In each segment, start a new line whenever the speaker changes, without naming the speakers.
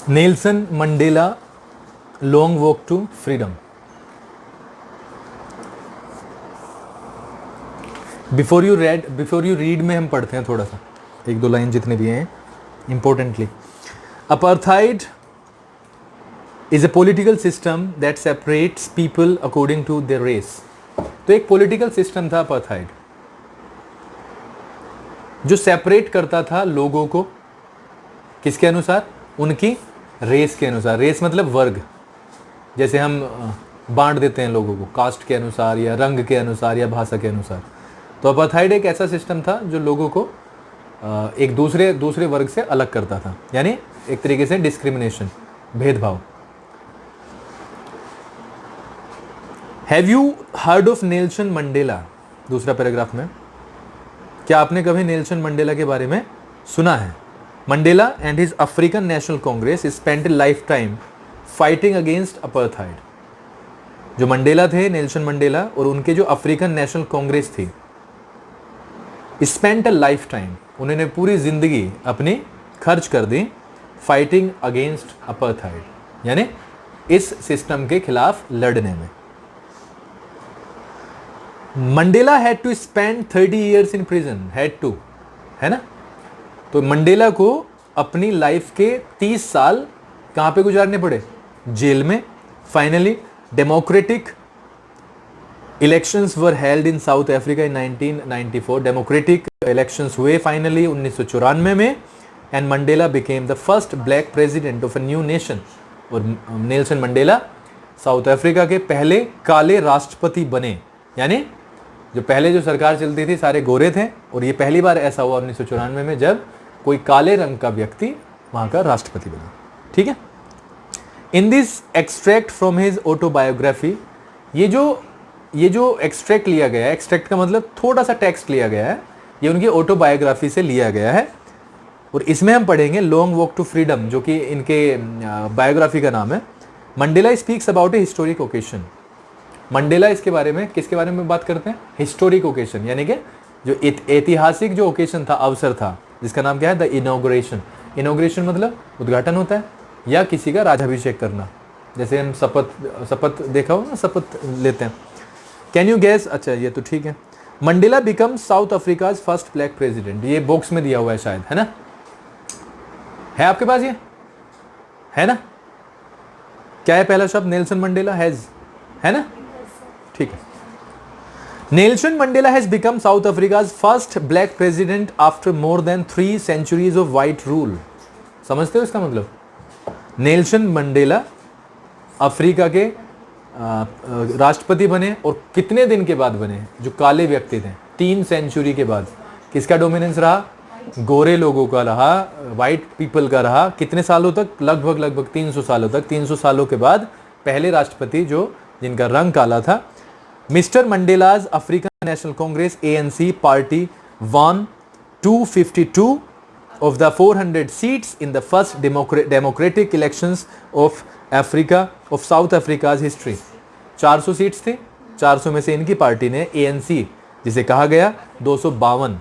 Nelson Mandela long walk to freedom. Before you read में हम पढ़ते हैं थोड़ा सा, एक दो लाइन जितने भी हैं importantly. Apartheid is a political system that separates people according to their race. तो एक पॉलिटिकल सिस्टम था अपार्थाइड जो सेपरेट करता था लोगों को किसके अनुसार, उनकी रेस के अनुसार। रेस मतलब वर्ग, जैसे हम बांट देते हैं लोगों को कास्ट के अनुसार या रंग के अनुसार या भाषा के अनुसार। तो अपार्थाइड एक ऐसा सिस्टम था जो लोगों को एक दूसरे वर्ग से अलग करता था, यानी एक तरीके से डिस्क्रिमिनेशन, भेदभाव। Have you heard of Nelson Mandela, दूसरा पैराग्राफ में, क्या आपने कभी नेल्सन मंडेला के बारे में सुना है? Mandela and his African national Congress spent life time fighting against apartheid. जो मंडेला थे, नेल्सन मंडेला, और उनके जो अफ्रीकन नेशनल कांग्रेस थी, स्पेंट अ लाइफ टाइम, उन्होंने पूरी जिंदगी अपनी खर्च कर दी फाइटिंग अगेंस्ट अपार्थाइड, यानी इस सिस्टम के खिलाफ लड़ने में। Mandela had to spend 30 years in prison, had to, है ना। तो मंडेला को अपनी लाइफ के 30 साल कहां पे गुजारने पड़े? जेल में। Finally democratic elections were held in south Africa in 1994। Democratic elections हुए फाइनली 1994 में, and Mandela became the first black president of a new nation. और नेल्सन मंडेला साउथ अफ्रीका के पहले काले राष्ट्रपति बने, यानी जो पहले जो सरकार चलती थी सारे गोरे थे, और ये पहली बार ऐसा हुआ 1994 में जब कोई काले रंग का व्यक्ति वहां का राष्ट्रपति बना। ठीक है। In this extract from his autobiography, ये जो एक्सट्रैक्ट लिया गया है, एक्सट्रैक्ट का मतलब थोड़ा सा टेक्स्ट लिया गया है, ये उनकी ऑटोबायोग्राफी से लिया गया है। और इसमें हम पढ़ेंगे लॉन्ग वॉक टू फ्रीडम, जो कि इनके बायोग्राफी का नाम है। Mandela speaks about A historic occasion. Mandela इसके बारे में, किसके बारे में बात करते हैं? हिस्टोरिक ओकेशन, यानी कि जो ऐतिहासिक जो ओकेशन था, अवसर था, जिसका नाम क्या है? The inauguration. इनॉग्रेशन मतलब उद्घाटन होता है या किसी का राज्याभिषेक करना, जैसे हम शपथ देखा हो ना, शपथ लेते हैं। Can you gas? अच्छा, ये तो ठीक है। Mandela become south Africa's first black president. ये बॉक्स में दिया हुआ है शायद, है ना? है आपके पास? ये है ना? क्या है पहला शब्द? नेल्सन मंडेला, हैज, है ना? ठीक है। Nelson Mandela has become south Africa's first black president after more than 3 centuries of white rule. समझते हो इसका मतलब? नेल्सन मंडेला अफ्रीका के राष्ट्रपति बने, और कितने दिन के बाद बने? जो काले व्यक्ति थे, 3 century के बाद। किसका डोमिनेंस रहा? गोरे लोगों का रहा, वाइट पीपल का रहा। कितने सालों तक? लगभग 300 सालों तक। 300 सालों के बाद पहले राष्ट्रपति जो जिनका रंग काला था। Mister Mandela's African national Congress ANC party won 252 of the 400 seats in the first democratic elections of South Africa's history। 400 seats थे, 400 में से इनकी पार्टी ने, ANC जिसे कहा गया, 252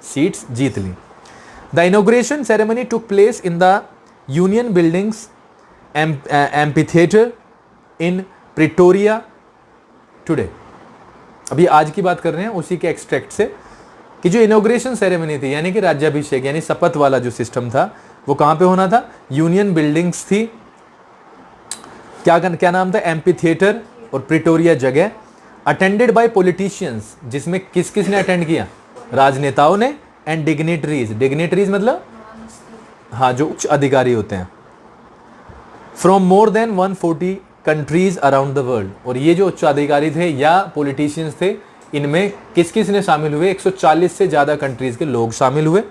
सीट्स जीत ली। The inauguration ceremony took place in the Union Buildings amphitheatre in Pretoria today. अभी आज की बात कर रहे हैं, उसी के एक्सट्रैक्ट से, कि जो इनॉग्रेशन सेरेमनी थी, यानी कि राज्याभिषेक, यानी शपथ वाला जो सिस्टम था, वो कहां पे होना था? यूनियन बिल्डिंग्स थी। क्या नाम था? एम्फीथिएटर और प्रिटोरिया जगह। अटेंडेड बाय पॉलिटिशियंस, जिसमें किस किस ने अटेंड किया? राजनेताओं ने। एंड डिग्नेटरीज, डिग्नेटरीज मतलब हाँ, जो उच्च अधिकारी होते हैं। From more than 140 countries around the world. और ये जो उच्च अधिकारी थे या पॉलिटिशियंस थे, इनमें किस किस ने शामिल हुए? 140 से ज्यादा कंट्रीज के लोग शामिल हुए।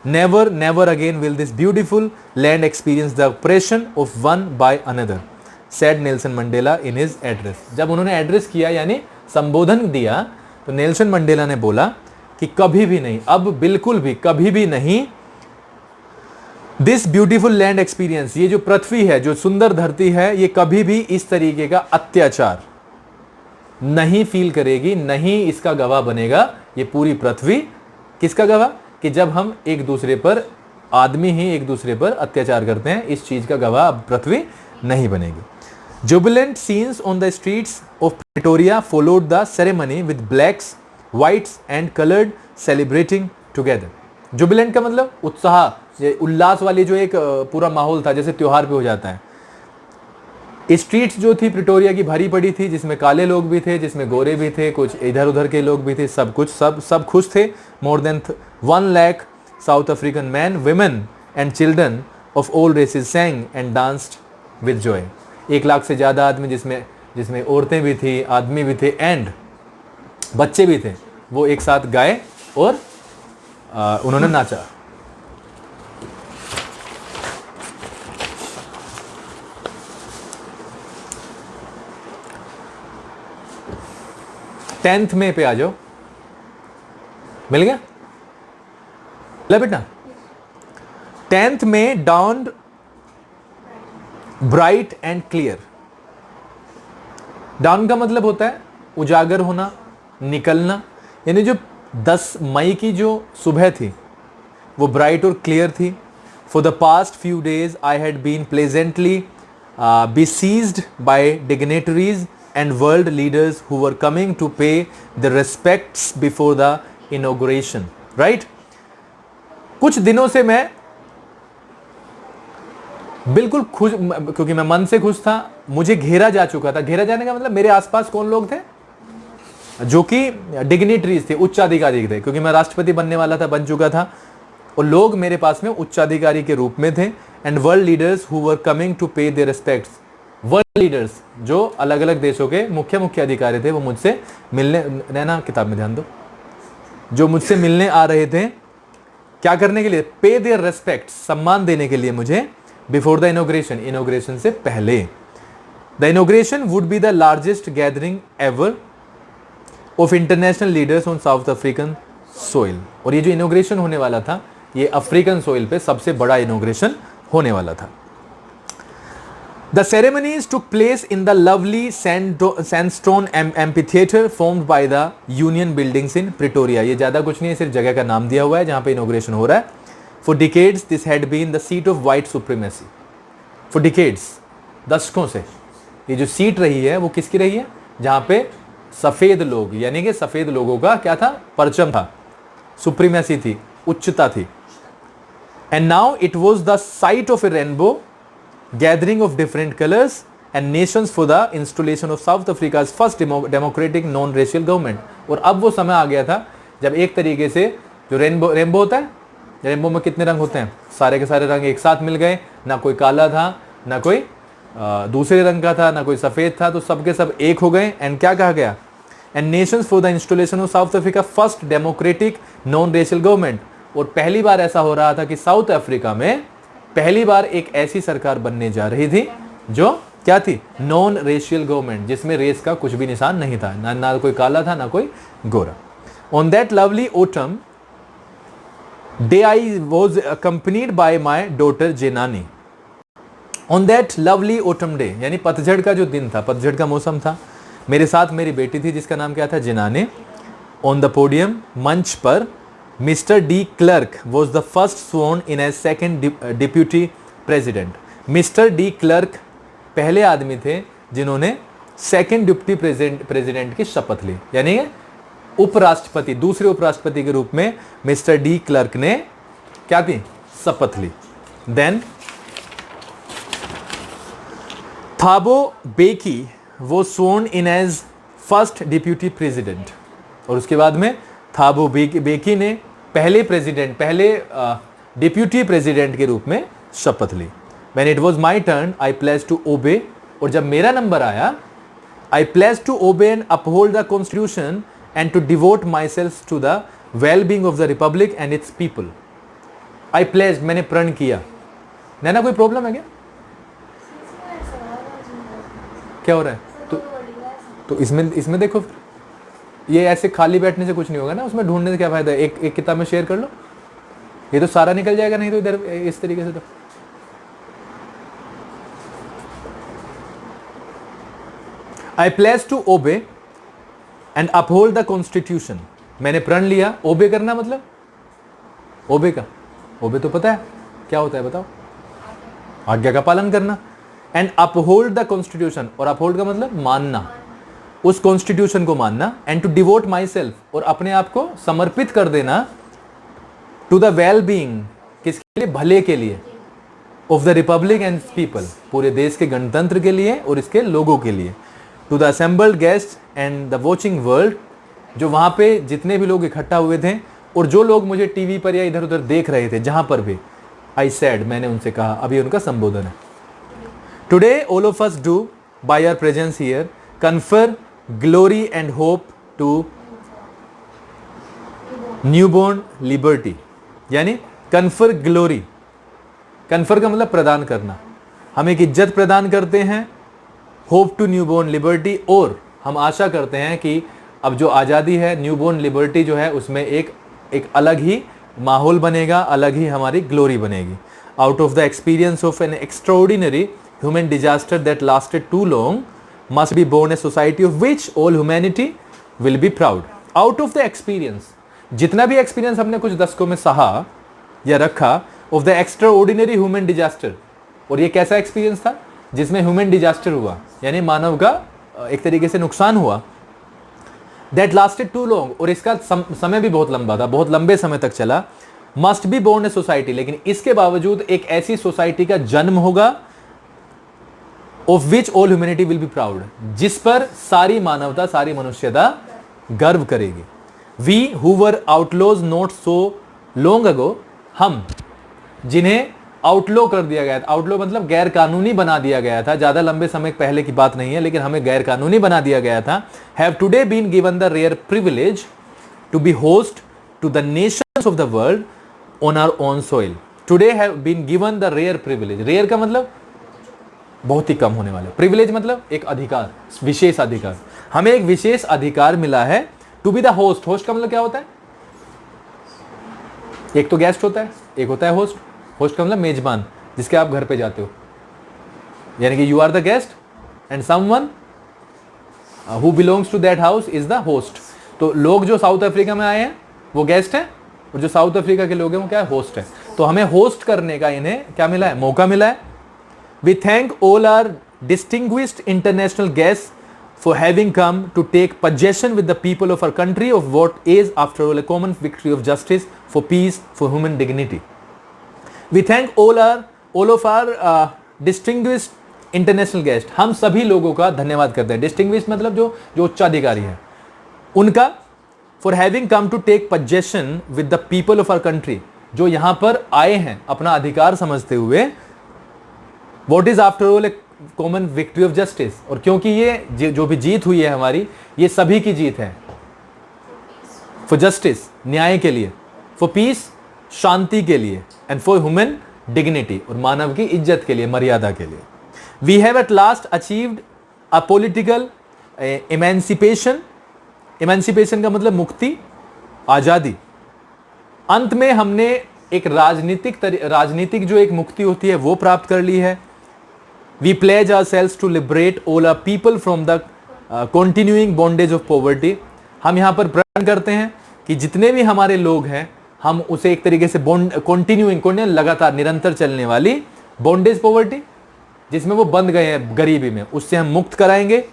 Never again will this beautiful land experience the oppression of one by another, said Nelson Mandela in his address. जब उन्होंने एड्रेस किया, यानी संबोधन दिया, तो नेल्सन मंडेला ने बोला कि कभी भी नहीं, अब बिल्कुल भी कभी भी नहीं, दिस ब्यूटीफुल लैंड एक्सपीरियंस, ये जो पृथ्वी है, जो सुंदर धरती है, ये कभी भी इस तरीके का अत्याचार नहीं फील करेगी, नहीं इसका गवाह बनेगा। ये पूरी पृथ्वी किसका गवाह? कि जब हम एक दूसरे पर आदमी ही एक दूसरे पर अत्याचार करते हैं, इस चीज का गवाह अब पृथ्वी नहीं बनेगी। Jubilant scenes on the streets of Pretoria followed the ceremony with blacks, whites and coloured celebrating together. Jubilant का मतलब उत्साह, ये उल्लास वाली जो एक पूरा माहौल था, जैसे त्योहार पे हो जाता है। स्ट्रीट्स जो थी प्रिटोरिया की भरी पड़ी थी, जिसमें काले लोग भी थे, जिसमें गोरे भी थे, कुछ इधर उधर के लोग भी थे, सब कुछ सब खुश थे। More than 1 lakh South African man, women and children of all races sang and danced with joy. 1 lakh से ज़्यादा आदमी, जिसमें औरतें भी थी, आदमी भी थे एंड बच्चे भी थे, वो एक साथ गाए और उन्होंने नाचा। टेंथ में पे आ जाओ, मिल गया ले बेटा। 10th में dawned bright and clear. Down का मतलब होता है उजागर होना, निकलना, यानी जो 10 मई की जो सुबह थी वो ब्राइट और क्लियर थी। For the past few days I had been pleasantly besieged by dignitaries and world leaders who were coming to pay the respects before the inauguration, right? कुछ दिनों से मैं बिल्कुल खुश, क्योंकि मैं मन से खुश था, मुझे घेरा जा चुका था। घेरा जाने का मतलब मेरे आसपास कौन लोग थे? जो कि डिग्निटरीज थे, उच्चाधिकारी थे, क्योंकि मैं राष्ट्रपति बनने वाला था, बन चुका था, और लोग मेरे पास में उच्चाधिकारी के रूप में थे। And world leaders who were coming to pay their respects, world leaders जो अलग अलग देशों के मुख्य अधिकारी थे, वो मुझसे मिलने, रहना किताब में ध्यान दो, जो मुझसे मिलने आ रहे थे, क्या करने के लिए? पे देयर रेस्पेक्ट, सम्मान देने के लिए मुझे, बिफोर द इनॉग्रेशन, इनॉग्रेशन से पहले। The inauguration would be the largest gathering ever of international leaders on south African soil. और ये जो इनॉग्रेशन होने वाला था, ये अफ्रीकन सोइल पे सबसे बड़ा इनॉग्रेशन होने वाला था। The ceremonies took place in the lovely sandstone amphitheater formed by the Union Buildings in Pretoria. ये ज़्यादा कुछ नहीं है, सिर्फ जगह का नाम दिया हुआ है जहाँ पे इनॉग्रेशन हो रहा है। For decades this had been the seat of white supremacy. For decades, दशकों से ये जो सीट रही है वो किसकी रही है? जहाँ पे सफ़ेद लोग, यानी कि सफ़ेद लोगों का क्या था? परचम था, सुप्रीमेसी थी, उच्चता थी। And now it was the site of a rainbow gathering of different colors and nations for the installation of South Africa's first democratic non-racial government. और अब वो समय आ गया था जब एक तरीके से जो रेनबो होता है, रेनबो में कितने रंग होते हैं? सारे के सारे रंग एक साथ मिल गए, ना कोई काला था, ना कोई दूसरे रंग का था, ना कोई सफ़ेद था, तो सब के सब एक हो गए। एंड क्या कहा गया? And Nations for the installation of south Africa first democratic non racial government. और पहली बार ऐसा हो रहा था कि साउथ अफ्रीका में पहली बार एक ऐसी सरकार बनने जा रही थी जो क्या थी? नॉन रेशियल गवर्नमेंट, जिसमें रेस का कुछ भी निशान नहीं था, ना कोई काला था, ना कोई गोरा। On that lovely autumn day I was accompanied by my daughter Janani. On that lovely autumn day, यानी पतझड़ का जो दिन था, पतझड़ का मौसम था, मेरे साथ मेरी बेटी थी जिसका नाम क्या था? जेनानी। ऑन द पोडियम, मंच पर, mister de Klerk was the first sworn in as second deputy president. Mister de Klerk पहले आदमी थे जिन्होंने सेकेंड डिप्टी प्रेसिडेंट की शपथ ली, यानी उपराष्ट्रपति, दूसरे उपराष्ट्रपति के रूप में मिस्टर डी क्लर्क ने क्या की? शपथ ली। देन थाबो बेकी वो स्worn in as first deputy president. और उसके बाद में थाबो बेकी ने पहले डिप्यूटी प्रेसिडेंट के रूप में शपथ ली। When it was my turn, I pledged to obey, और जब मेरा नंबर आया, I pledged to obey and uphold the constitution and to devote myself to the well-being of the republic and its people. I pledged, मैंने प्रण किया। नैना कोई problem है क्या? क्या हो रहा है? तो इसमें देखो, ये ऐसे खाली बैठने से कुछ नहीं होगा ना, उसमें ढूंढने से क्या फायदा है? एक किताब में शेयर कर लो, ये तो सारा निकल जाएगा, नहीं तो इधर इस तरीके से। तो I pledge to obey and uphold the constitution. मैंने प्रण लिया, ओबे करना मतलब ओबे तो पता है, क्या होता है बताओ? आज्ञा का पालन करना। एंड अपहोल्ड द कॉन्स्टिट्यूशन, और अपहोल्ड का मतलब मानना, उस कॉन्स्टिट्यूशन को मानना। And to devote myself, और अपने आप को समर्पित कर देना, टू द वेल बीइंग, किसके लिए? भले के लिए, of the Republic and people, पूरे देश के गणतंत्र के लिए और इसके लोगों के लिए। To the assembled guest and the watching world, जो वहाँ पे जितने भी लोग इकट्ठा हुए थे और जो लोग मुझे टीवी पर या इधर उधर देख रहे थे, जहाँ पर भी, आई सेड, मैंने उनसे कहा, अभी उनका संबोधन है। Today all of us do by our presence here confer glory and hope to newborn liberty, यानी कन्फर ग्लोरी, कन्फर का मतलब प्रदान करना, हम एक इज्जत प्रदान करते हैं, होप टू न्यूबॉर्न लिबर्टी, और हम आशा करते हैं कि अब जो आज़ादी है, न्यूबॉर्न लिबर्टी जो है, उसमें एक अलग ही माहौल बनेगा, अलग ही हमारी ग्लोरी बनेगी। Out of the experience of an extraordinary human disaster that lasted too long must be born a society of which all humanity will be proud. Out of the experience, जितना भी एक्सपीरियंस हमने कुछ दशकों में सहा या रखा, of the extraordinary human disaster, और ये कैसा एक्सपीरियंस था? जिसमें ह्यूमन डिजास्टर हुआ, यानी मानव का एक तरीके से नुकसान हुआ। दैट लास्टेड टू लॉन्ग, और इसका समय भी बहुत लंबा था, बहुत लंबे समय तक चला। Must be born a society, लेकिन इसके बावजूद एक ऐसी सोसाइटी का जन्म होगा, of which all humanity will be proud, जिस पर सारी मानवता, सारी मनुष्यता गर्व करेगी। We who were outlaws not so long ago, हम जिन्हें आउटलो कर दिया गया था, आउटलो मतलब गैर कानूनी बना दिया गया था, ज्यादा लंबे समय पहले की बात नहीं है, लेकिन हमें गैर कानूनी बना दिया गया था। Have today been given the rare privilege to be host to the nations of the world on our own soil. Today have been given the rare privilege, rare का मतलब बहुत ही कम होने वाला, प्रिविलेज मतलब एक अधिकार, विशेष अधिकार, हमें एक विशेष अधिकार मिला है। To be the host, host का मतलब क्या होता है? एक तो गेस्ट होता है, एक होता है होस्ट। होस्ट का मतलब मेजबान, जिसके आप घर पे जाते हो, यानी कि you are the guest and someone who belongs to that house is the host. तो लोग जो साउथ अफ्रीका में आए हैं वो गेस्ट हैं, और जो साउथ अफ्रीका के लोग हैं वो क्या है? होस्ट है। तो हमें होस्ट करने का इन्हें क्या मिला है? मौका मिला है। We thank all our distinguished international guest for having come to take possession with the people of our country of what is after all a common victory of justice, for peace, for human dignity. We thank all of our distinguished international guests. हम सभी लोगों का धन्यवाद करते हैं। Distinguished मतलब जो उच्चाधिकारी है उनका, for having come to take possession with the people of our country, जो यहाँ पर आए हैं अपना अधिकार समझते हुए, what is after all a common victory of justice, और क्योंकि ये जो भी जीत हुई है हमारी, ये सभी की जीत है। फॉर जस्टिस, न्याय के लिए, फॉर पीस, शांति के लिए, एंड फॉर ह्यूमन डिग्निटी, और मानव की इज्जत के लिए, मर्यादा के लिए। We have at last achieved a political emancipation. Emancipation का मतलब मुक्ति, आजादी। अंत में हमने एक राजनीतिक जो एक मुक्ति होती है वो प्राप्त कर ली है। We pledge ourselves to liberate all our people from the continuing bondage of poverty. हम यहाँ पर प्रण करते हैं कि जितने भी हमारे लोग हैं, हम उसे एक तरीके से continuing लगातार निरंतर चलने वाली bondage poverty, जिसमें वो बंध गए हैं गरीबी में, उससे हम मुक्त कराएंगे।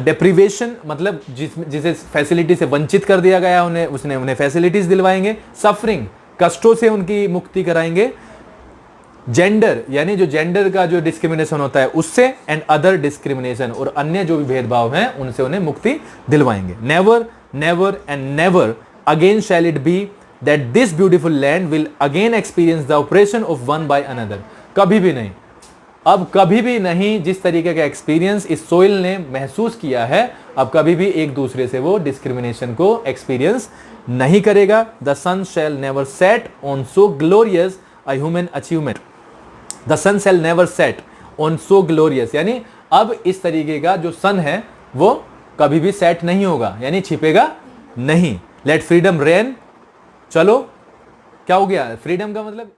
deprivation मतलब जिसे फैसिलिटी से वंचित कर दिया गया उन्हें फैसिलिटीज दिलवाएंगे। suffering, कष्टों से उनकी मुक्ति कराएंगे। जेंडर यानी जो जेंडर का जो डिस्क्रिमिनेशन होता है उससे, एंड अदर डिस्क्रिमिनेशन, और अन्य जो भी भेदभाव हैं उनसे उन्हें मुक्ति दिलवाएंगे। Never never and never again shall it be that this beautiful land will again experience the oppression of one by another. कभी भी नहीं, अब कभी भी नहीं, जिस तरीके का एक्सपीरियंस इस सोइल ने महसूस किया है, अब कभी भी एक दूसरे से वो डिस्क्रिमिनेशन को एक्सपीरियंस नहीं करेगा। The sun shall never set on so glorious a human achievement. The sun shall never set on so glorious, यानी अब इस तरीके का जो सन है वो कभी भी सेट नहीं होगा, यानी छिपेगा नहीं। Let freedom reign. चलो क्या हो गया? फ्रीडम का मतलब